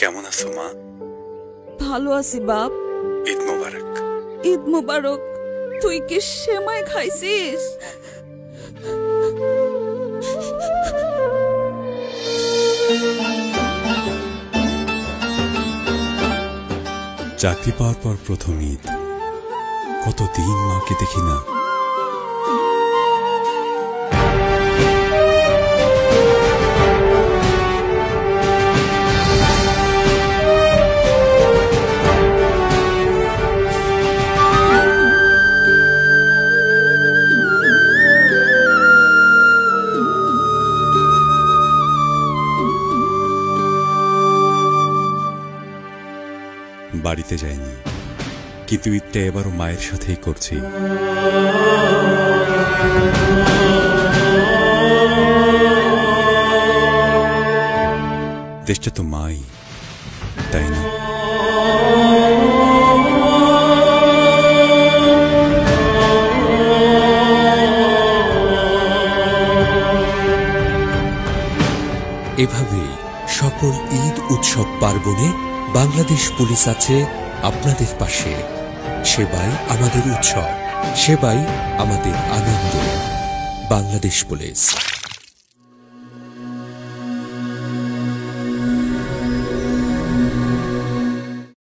কেমন আছো মা? ভালো আছি বাপ। ঈদ মোবারক। ঈদ মোবারক। তুই কি সেমাই খাইছিস? চাকরি পাওয়ার পর প্রথম ঈদ, কতদিন মাকে দেখি না। বাড়িতে যাইনি, কিন্তু ঈদটা এবারও মায়ের সাথেই করছি। দেশটা তো মাই, তাই না? এভাবেই সকল ঈদ উৎসব পার্বণে বাংলাদেশ পুলিশ আছে আপনাদের পাশে। সেবাই আমাদের উৎসব, সেবাই আমাদের আনন্দ। বাংলাদেশ পুলিশ।